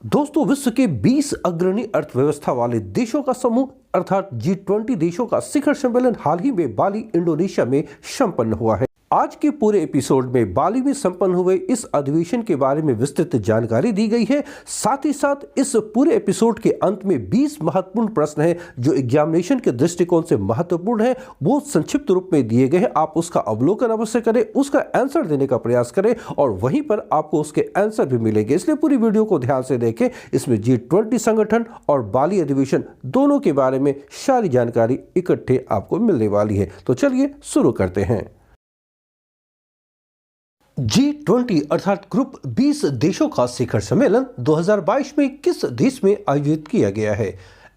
दोस्तों, विश्व के 20 अग्रणी अर्थव्यवस्था वाले देशों का समूह अर्थात G20 देशों का शिखर सम्मेलन हाल ही में बाली, इंडोनेशिया में संपन्न हुआ है। आज के पूरे एपिसोड में बाली में संपन्न हुए इस अधिवेशन के बारे में विस्तृत जानकारी दी गई है। साथ ही साथ इस पूरे एपिसोड के अंत में 20 महत्वपूर्ण प्रश्न हैं जो एग्जामिनेशन के दृष्टिकोण से महत्वपूर्ण है, वो संक्षिप्त रूप में दिए गए हैं। आप उसका अवलोकन अवश्य करें, उसका आंसर देने का प्रयास करें और वहीं पर आपको उसके आंसर भी मिलेंगे, इसलिए पूरी वीडियो को ध्यान से देखें। इसमें G20 संगठन और बाली अधिवेशन दोनों के बारे में सारी जानकारी इकट्ठे आपको मिलने वाली है। तो चलिए शुरू करते हैं। G20 अर्थात ग्रुप 20 देशों का शिखर सम्मेलन 2022 में किस देश में आयोजित किया गया है?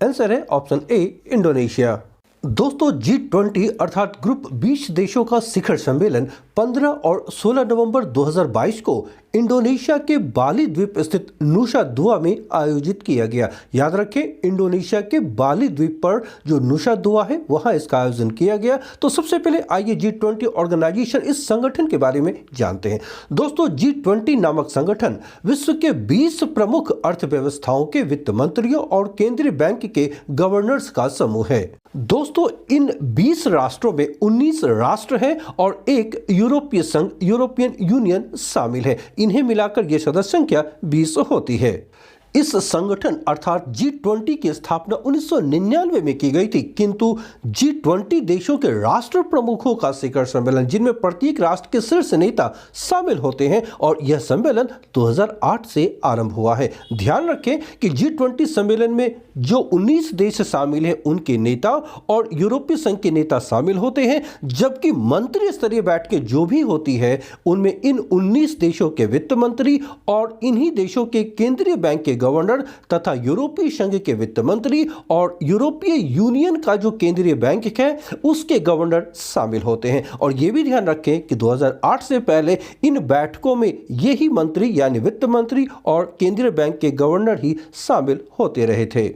आंसर है ऑप्शन ए, इंडोनेशिया। दोस्तों, G20 अर्थात ग्रुप 20 देशों का शिखर सम्मेलन 15 और 16 नवंबर 2022 को इंडोनेशिया के बाली द्वीप स्थित नुसा दुआ में आयोजित किया गया। याद रखें, इंडोनेशिया के बाली द्वीप पर जो नुसा दुआ है वहां इसका आयोजन किया गया। तो सबसे पहले आइए G20 ऑर्गेनाइजेशन, इस संगठन के बारे में जानते हैं। दोस्तों, G20 नामक संगठन विश्व के 20 प्रमुख अर्थव्यवस्थाओं के वित्त मंत्रियों और केंद्रीय बैंक के गवर्नर्स का समूह है। दोस्तों, इन 20 राष्ट्रों में 19 राष्ट्र हैं और एक यूरोपीय संघ, यूरोपियन यूनियन शामिल है। इन्हें मिलाकर यह सदस्य संख्या 20 होती है। इस संगठन अर्थात G20 की स्थापना 1999 में की गई थी, किंतु G20 देशों के राष्ट्र प्रमुखों का शिखर सम्मेलन, जिनमें प्रत्येक राष्ट्र के शीर्ष नेता शामिल होते हैं, और यह सम्मेलन 2008 से आरंभ हुआ है। ध्यान रखें कि G20 सम्मेलन में जो 19 देश शामिल हैं उनके नेता और यूरोपीय संघ के नेता शामिल होते हैं, जबकि मंत्री स्तरीय बैठकें जो भी होती है उनमें इन 19 देशों के वित्त मंत्री और इन्हीं देशों के केंद्रीय बैंक के गवर्नर तथा यूरोपीय संघ के वित्त मंत्री और यूरोपीय यूनियन का जो केंद्रीय बैंक है उसके गवर्नर शामिल होते हैं। और यह भी ध्यान रखें कि 2008 से पहले इन बैठकों में यही मंत्री यानी वित्त मंत्री और केंद्रीय बैंक के गवर्नर ही शामिल होते रहे थे।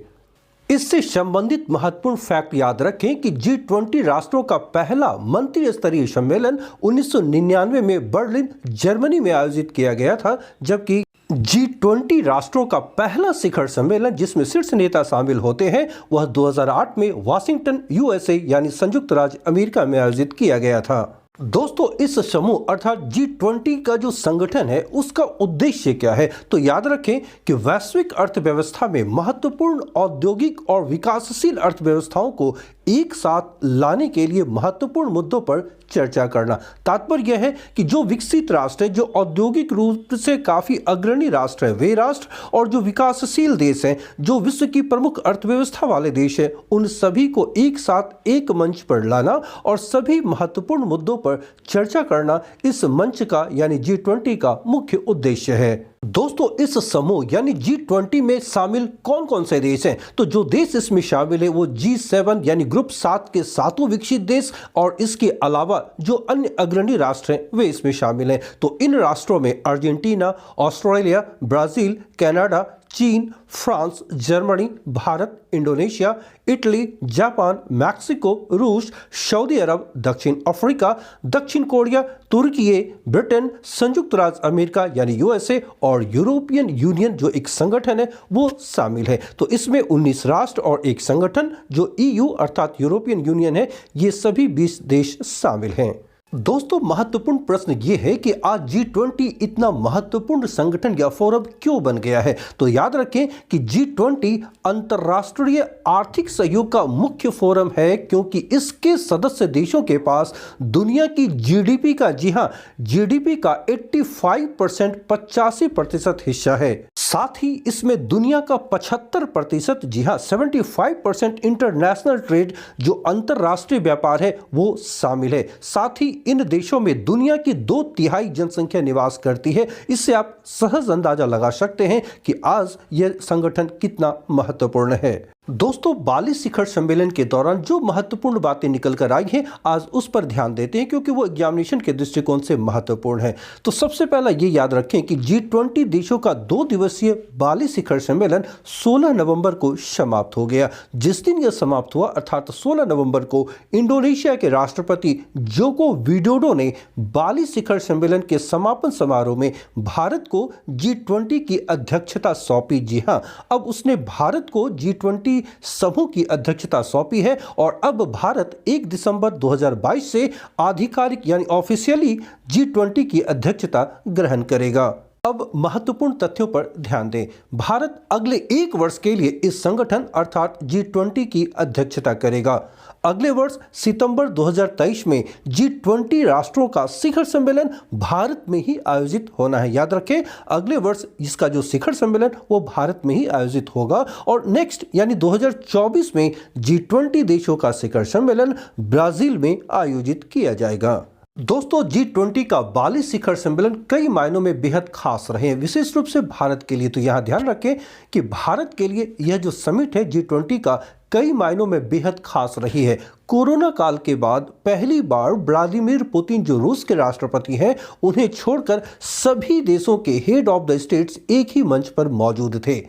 इससे संबंधित महत्वपूर्ण फैक्ट याद रखें कि G20 राष्ट्रों का पहला मंत्री स्तरीय सम्मेलन 1999 में बर्लिन, जर्मनी में आयोजित किया गया था, जबकि G20 राष्ट्रों का पहला शिखर सम्मेलन जिसमें शीर्ष नेता शामिल होते हैं वह 2008 में वाशिंगटन, USA यानी संयुक्त राज्य अमेरिका में आयोजित किया गया था। दोस्तों, इस समूह अर्थात G20 का जो संगठन है उसका उद्देश्य क्या है? तो याद रखें कि वैश्विक अर्थव्यवस्था में महत्वपूर्ण औद्योगिक और विकासशील अर्थव्यवस्थाओं को एक साथ लाने के लिए महत्वपूर्ण मुद्दों पर चर्चा करना। तात्पर्य यह है कि जो विकसित राष्ट्र है, जो औद्योगिक रूप से काफी अग्रणी राष्ट्र है, वे राष्ट्र और जो विकासशील देश हैं, जो विश्व की प्रमुख अर्थव्यवस्था वाले देश हैं, उन सभी को एक साथ एक मंच पर लाना और सभी महत्वपूर्ण मुद्दों पर चर्चा करना इस मंच का यानी G20 का मुख्य उद्देश्य है। दोस्तों, इस समूह यानी G20 में शामिल कौन कौन से देश हैं? तो जो देश इसमें शामिल है वो G7 यानी ग्रुप 7 के सातों विकसित देश और इसके अलावा जो अन्य अग्रणी राष्ट्र हैं वे इसमें शामिल हैं। तो इन राष्ट्रों में अर्जेंटीना, ऑस्ट्रेलिया, ब्राजील, कनाडा, चीन, France, Germany, Bharat, Indonesia, Italy, Japan, Mexico, रूस, सऊदी अरब, दक्षिण अफ्रीका, दक्षिण कोरिया, तुर्की, ब्रिटेन, संयुक्त राज्य अमेरिका यानी USA और यूरोपियन यूनियन जो एक संगठन है वो शामिल है। तो इसमें 19 राष्ट्र और एक संगठन जो EU अर्थात यूरोपियन यूनियन है, ये सभी 20 देश शामिल हैं। दोस्तों, महत्वपूर्ण प्रश्न ये है कि आज G20 इतना महत्वपूर्ण संगठन या फोरम क्यों बन गया है? तो याद रखें कि G20 अंतर्राष्ट्रीय आर्थिक सहयोग का मुख्य फोरम है, क्योंकि इसके सदस्य देशों के पास दुनिया की GDP का, जी हां, GDP का 85% 85% हिस्सा है। साथ ही इसमें दुनिया का 75%, जी हां 75% इंटरनेशनल ट्रेड जो अंतरराष्ट्रीय व्यापार है वो शामिल है। साथ ही इन देशों में दुनिया की 2/3 जनसंख्या निवास करती है। इससे आप सहज अंदाजा लगा सकते हैं कि आज यह संगठन कितना महत्वपूर्ण है। दोस्तों, बाली शिखर सम्मेलन के दौरान जो महत्वपूर्ण बातें निकल कर आई हैं, आज उस पर ध्यान देते हैं क्योंकि वो एग्जामिनेशन के दृष्टिकोण से महत्वपूर्ण है। तो सबसे पहला ये याद रखें कि G20 देशों का 2 दिवसीय बाली शिखर सम्मेलन 16 नवंबर को समाप्त हो गया। जिस दिन यह समाप्त हुआ अर्थात 16 नवंबर को इंडोनेशिया के राष्ट्रपति जोको विडोडो ने बाली शिखर सम्मेलन के समापन समारोह में भारत को G20 की अध्यक्षता सौंपी। जी हाँ, अब उसने भारत को G20 समूह की अध्यक्षता सौंपी है और अब भारत 1 दिसंबर 2022 से आधिकारिक यानी ऑफिशियली G20 की अध्यक्षता ग्रहण करेगा। अब महत्वपूर्ण तथ्यों पर ध्यान दें। भारत अगले 1 वर्ष के लिए इस संगठन अर्थात G20 की अध्यक्षता करेगा। अगले वर्ष सितंबर 2023 में G20 राष्ट्रों का शिखर सम्मेलन भारत में ही आयोजित होना है। याद रखें, अगले वर्ष इसका जो शिखर सम्मेलन वो भारत में ही आयोजित होगा और नेक्स्ट यानी 2024 में G20 देशों का शिखर सम्मेलन ब्राजील में आयोजित किया जाएगा। दोस्तों, G20 का बाली शिखर सम्मेलन कई मायनों में बेहद खास रहे हैं, विशेष रूप से भारत के लिए। तो यहां ध्यान रखें कि भारत के लिए यह जो समिट है G20 का कई मायनों में बेहद खास रही है। कोरोना काल के बाद पहली बार व्लादिमीर पुतिन जो रूस के राष्ट्रपति हैं, उन्हें छोड़कर सभी देशों के हेड ऑफ द स्टेट्स एक ही मंच पर मौजूद थे।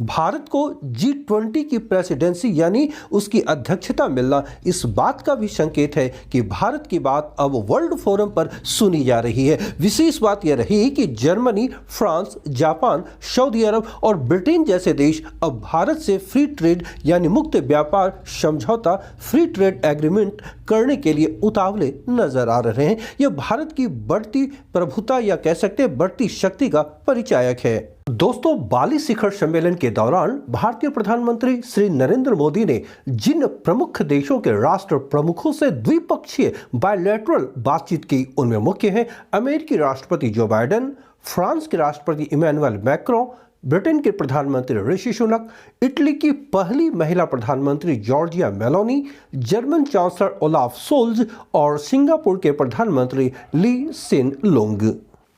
भारत को G20 की प्रेसिडेंसी यानी उसकी अध्यक्षता मिलना इस बात का भी संकेत है कि भारत की बात अब वर्ल्ड फोरम पर सुनी जा रही है। विशेष बात यह रही कि जर्मनी, फ्रांस, जापान, सऊदी अरब और ब्रिटेन जैसे देश अब भारत से फ्री ट्रेड यानी मुक्त व्यापार समझौता फ्री ट्रेड एग्रीमेंट करने के लिए उतावले नजर आ रहे हैं। यह भारत की बढ़ती प्रभुता या कह सकते हैं बढ़ती शक्ति का परिचायक है। दोस्तों, बाली शिखर सम्मेलन के दौरान भारतीय प्रधानमंत्री श्री नरेंद्र मोदी ने जिन प्रमुख देशों के राष्ट्र प्रमुखों से द्विपक्षीय बायलैटरल बातचीत की, उनमें मुख्य हैं अमेरिकी राष्ट्रपति जो बाइडेन, फ्रांस के राष्ट्रपति इमैनुअल मैक्रों, ब्रिटेन के प्रधानमंत्री ऋषि सुनक, इटली की पहली महिला प्रधानमंत्री Giorgia Meloni, German chancellor Olaf Scholz और सिंगापुर के प्रधानमंत्री ली सेन लुंग।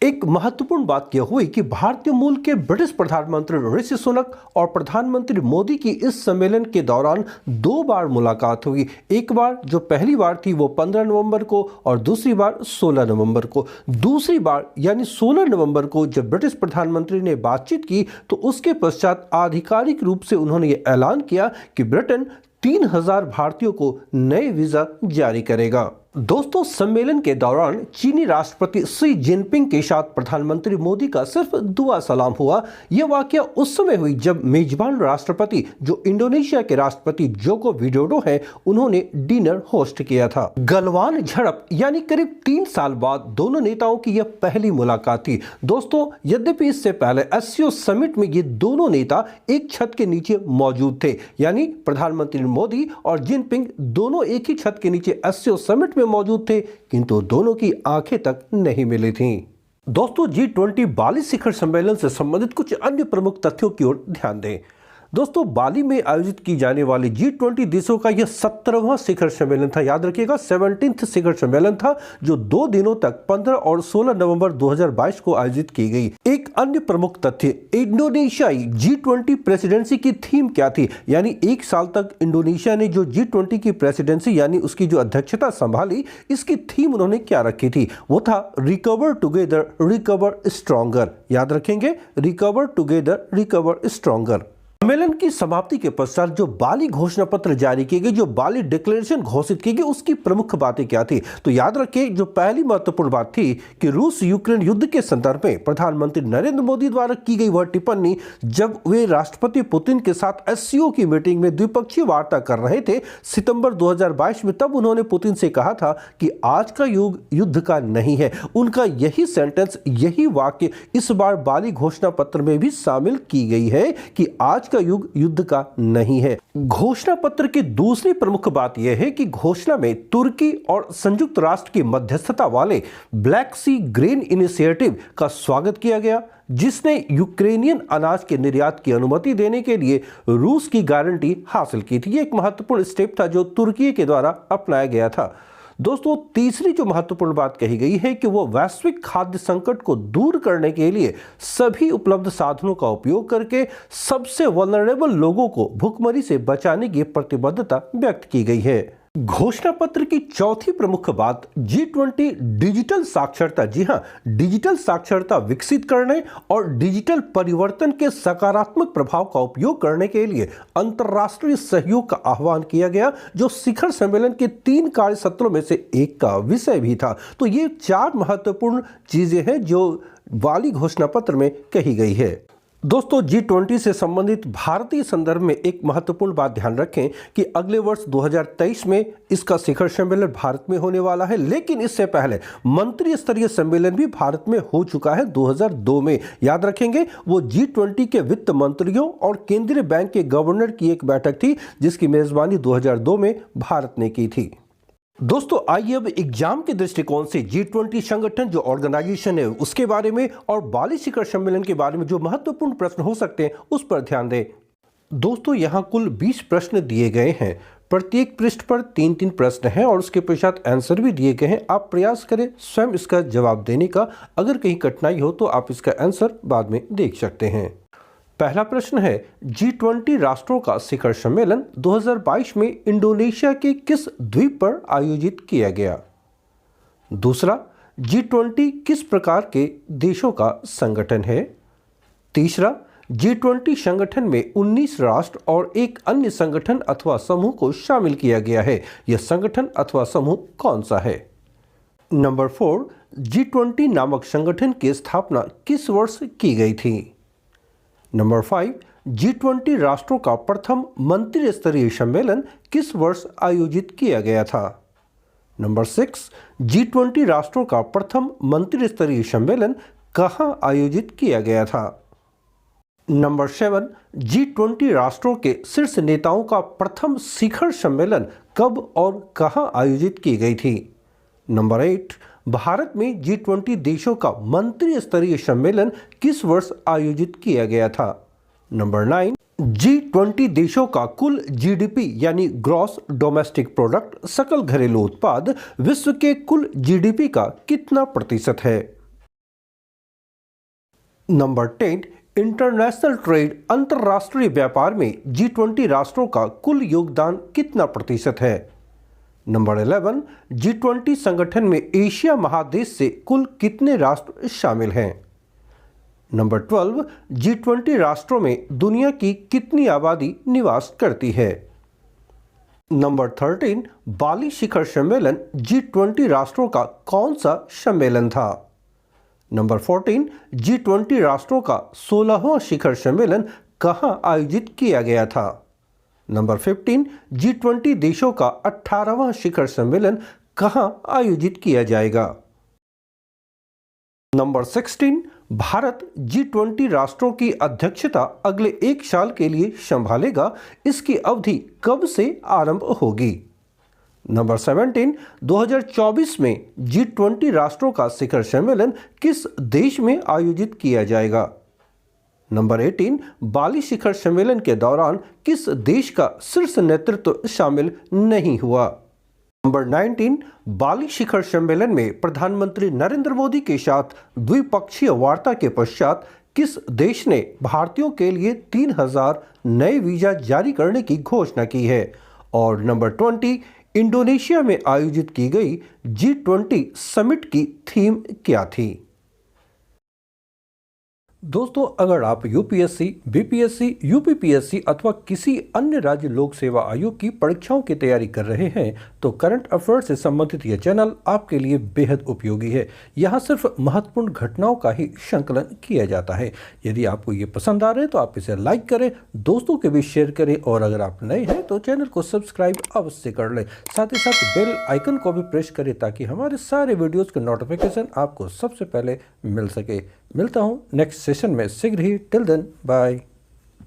एक महत्वपूर्ण बात यह हुई कि भारतीय मूल के ब्रिटिश प्रधानमंत्री ऋषि सुनक और प्रधानमंत्री मोदी की इस सम्मेलन के दौरान 2 बार मुलाकात हुई। एक बार जो पहली बार थी वो 15 नवंबर को और दूसरी बार 16 नवंबर को। दूसरी बार यानी 16 नवंबर को जब ब्रिटिश प्रधानमंत्री ने बातचीत की तो उसके पश्चात आधिकारिक रूप से उन्होंने ये ऐलान किया कि ब्रिटेन 3000 भारतीयों को नए वीजा जारी करेगा। दोस्तों, सम्मेलन के दौरान चीनी राष्ट्रपति शी जिनपिंग के साथ प्रधानमंत्री मोदी का सिर्फ दुआ सलाम हुआ। यह वाकया उस समय हुई जब मेजबान राष्ट्रपति जो इंडोनेशिया के राष्ट्रपति जोको विडोडो है, उन्होंने डिनर होस्ट किया था। गलवान झड़प यानी करीब 3 साल बाद दोनों नेताओं की यह पहली मुलाकात थी। दोस्तों, यद्यपि इससे पहले एससीओ समिट में ये दोनों नेता एक छत के नीचे मौजूद थे, यानी प्रधानमंत्री मोदी और जिनपिंग दोनों एक ही छत के नीचे एससीओ समिट में मौजूद थे, किंतु दोनों की आंखें तक नहीं मिली थीं। दोस्तों, G20 बाली शिखर सम्मेलन से संबंधित कुछ अन्य प्रमुख तथ्यों की ओर ध्यान दें। दोस्तों, बाली में आयोजित की जाने वाली G20 देशों का यह 17वां शिखर सम्मेलन था। याद रखिएगा, 17th शिखर सम्मेलन था जो 2 दिनों तक 15 और 16 नवंबर 2022 को आयोजित की गई। एक अन्य प्रमुख तथ्य, इंडोनेशियाई G20 प्रेसिडेंसी की थीम क्या थी, यानी 1 साल तक इंडोनेशिया ने जो G20 की प्रेसिडेंसी यानी उसकी जो अध्यक्षता संभाली, इसकी थीम उन्होंने क्या रखी थी, वो था रिकवर टुगेदर रिकवर स्ट्रॉन्गर। याद रखेंगे, रिकवर टुगेदर रिकवर स्ट्रॉन्गर। सम्मेलन की समाप्ति के पश्चात जो बाली घोषणा पत्र जारी किए गए, जो बाली डिक्लेरेशन घोषित की गई, उसकी प्रमुख बातें क्या थी। तो याद रखें, जो पहली महत्वपूर्ण बात थी कि रूस यूक्रेन युद्ध के संदर्भ में प्रधानमंत्री नरेंद्र मोदी द्वारा की गई वह टिप्पणी जब वे राष्ट्रपति पुतिन के साथ एससीओ की मीटिंग में द्विपक्षीय वार्ता कर रहे थे सितंबर 2022 में, तब उन्होंने पुतिन से कहा था कि आज का युग युद्ध का नहीं है। उनका यही सेंटेंस, यही वाक्य इस बार बाली घोषणा पत्र में भी शामिल की गई है कि आज का युग युद्ध का नहीं है। घोषणा पत्र की दूसरी प्रमुख बात यह है कि घोषणा में तुर्की और संयुक्त राष्ट्र की मध्यस्थता वाले ब्लैक सी ग्रेन इनिशिएटिव का स्वागत किया गया, जिसने यूक्रेनियन अनाज के निर्यात की अनुमति देने के लिए रूस की गारंटी हासिल की थी। एक महत्वपूर्ण स्टेप था जो तुर्की के द्वारा अपनाया गया था। दोस्तों तीसरी जो महत्वपूर्ण बात कही गई है कि वो वैश्विक खाद्य संकट को दूर करने के लिए सभी उपलब्ध साधनों का उपयोग करके सबसे वल्नरेबल लोगों को भुखमरी से बचाने की प्रतिबद्धता व्यक्त की गई है। घोषणा पत्र की चौथी प्रमुख बात G20 डिजिटल साक्षरता, जी हां, डिजिटल साक्षरता विकसित करने और डिजिटल परिवर्तन के सकारात्मक प्रभाव का उपयोग करने के लिए अंतर्राष्ट्रीय सहयोग का आह्वान किया गया, जो शिखर सम्मेलन के 3 कार्य सत्रों में से एक का विषय भी था। तो ये 4 महत्वपूर्ण चीजें हैं जो वाली घोषणा पत्र में कही गई है। दोस्तों G20 से संबंधित भारतीय संदर्भ में एक महत्वपूर्ण बात ध्यान रखें कि अगले वर्ष 2023 में इसका शिखर सम्मेलन भारत में होने वाला है, लेकिन इससे पहले मंत्री स्तरीय सम्मेलन भी भारत में हो चुका है 2002 में। याद रखेंगे वो G20 के वित्त मंत्रियों और केंद्रीय बैंक के गवर्नर की एक बैठक थी, जिसकी मेजबानी 2002 में भारत ने की थी। दोस्तों आइए अब एग्जाम के दृष्टिकोण से G20 संगठन जो ऑर्गेनाइजेशन है उसके बारे में और बाली शिखर सम्मेलन के बारे में जो महत्वपूर्ण प्रश्न हो सकते हैं उस पर ध्यान दें। दोस्तों यहाँ कुल 20 प्रश्न दिए गए हैं, प्रत्येक पृष्ठ पर 3-3 प्रश्न हैं और उसके पश्चात आंसर भी दिए गए हैं। आप प्रयास करें स्वयं इसका जवाब देने का। अगर कहीं कठिनाई हो तो आप इसका आंसर बाद में देख सकते हैं। पहला प्रश्न है G20 राष्ट्रों का शिखर सम्मेलन 2022 में इंडोनेशिया के किस द्वीप पर आयोजित किया गया? दूसरा, G20 किस प्रकार के देशों का संगठन है? तीसरा, G20 संगठन में 19 राष्ट्र और एक अन्य संगठन अथवा समूह को शामिल किया गया है। यह संगठन अथवा समूह कौन सा है? नंबर 4, G20 नामक संगठन की स्थापना किस वर्ष की गई थी? नंबर 5, G20 राष्ट्रों का प्रथम मंत्री स्तरीय सम्मेलन किस वर्ष आयोजित किया गया था? नंबर 6, G20 राष्ट्रों का प्रथम मंत्री स्तरीय सम्मेलन कहां आयोजित किया गया था? नंबर 7, G20 राष्ट्रों के शीर्ष नेताओं का प्रथम शिखर सम्मेलन कब और कहां आयोजित की गई थी? नंबर 8, भारत में G20 देशों का मंत्री स्तरीय सम्मेलन किस वर्ष आयोजित किया गया था? नंबर 9, G20 देशों का कुल GDP यानी ग्रॉस डोमेस्टिक प्रोडक्ट सकल घरेलू उत्पाद विश्व के कुल GDP का कितना प्रतिशत है? नंबर 10, इंटरनेशनल ट्रेड अंतरराष्ट्रीय व्यापार में G20 राष्ट्रों का कुल योगदान कितना प्रतिशत है? नंबर 11, G20 संगठन में एशिया महादेश से कुल कितने राष्ट्र शामिल हैं? नंबर 12, G20 राष्ट्रों में दुनिया की कितनी आबादी निवास करती है? नंबर 13, बाली शिखर सम्मेलन G20 राष्ट्रों का कौन सा सम्मेलन था? नंबर 14, G20 राष्ट्रों का 16वां शिखर सम्मेलन कहां आयोजित किया गया था? नंबर 15, G20 देशों का 18वां शिखर सम्मेलन कहां आयोजित किया जाएगा? नंबर 16, भारत G20 राष्ट्रों की अध्यक्षता अगले 1 साल के लिए संभालेगा। इसकी अवधि कब से आरंभ होगी? नंबर 17, 2024 में G20 राष्ट्रों का शिखर सम्मेलन किस देश में आयोजित किया जाएगा? नंबर 18, बाली शिखर सम्मेलन के दौरान किस देश का शीर्ष नेतृत्व शामिल नहीं हुआ? नंबर 19, बाली शिखर सम्मेलन में प्रधानमंत्री नरेंद्र मोदी के साथ द्विपक्षीय वार्ता के पश्चात किस देश ने भारतीयों के लिए 3000 नए वीजा जारी करने की घोषणा की है? और नंबर 20, इंडोनेशिया में आयोजित की गई G20 समिट की थीम क्या थी? दोस्तों अगर आप यूपीएससी, बीपीएससी, यूपीपीएससी अथवा किसी अन्य राज्य लोक सेवा आयोग की परीक्षाओं की तैयारी कर रहे हैं तो करंट अफेयर्स से संबंधित यह चैनल आपके लिए बेहद उपयोगी है। यहाँ सिर्फ महत्वपूर्ण घटनाओं का ही संकलन किया जाता है। यदि आपको ये पसंद आ रहे हैं तो आप इसे लाइक करें, दोस्तों के बीच शेयर करें और अगर आप नए हैं तो चैनल को सब्सक्राइब अवश्य कर लें। साथ ही साथ बेल आइकन को भी प्रेस करें ताकि हमारे सारे वीडियोज़ के नोटिफिकेशन आपको सबसे पहले मिल सके। मिलता हूँ नेक्स्ट सेशन में शीघ्र ही। Till then bye.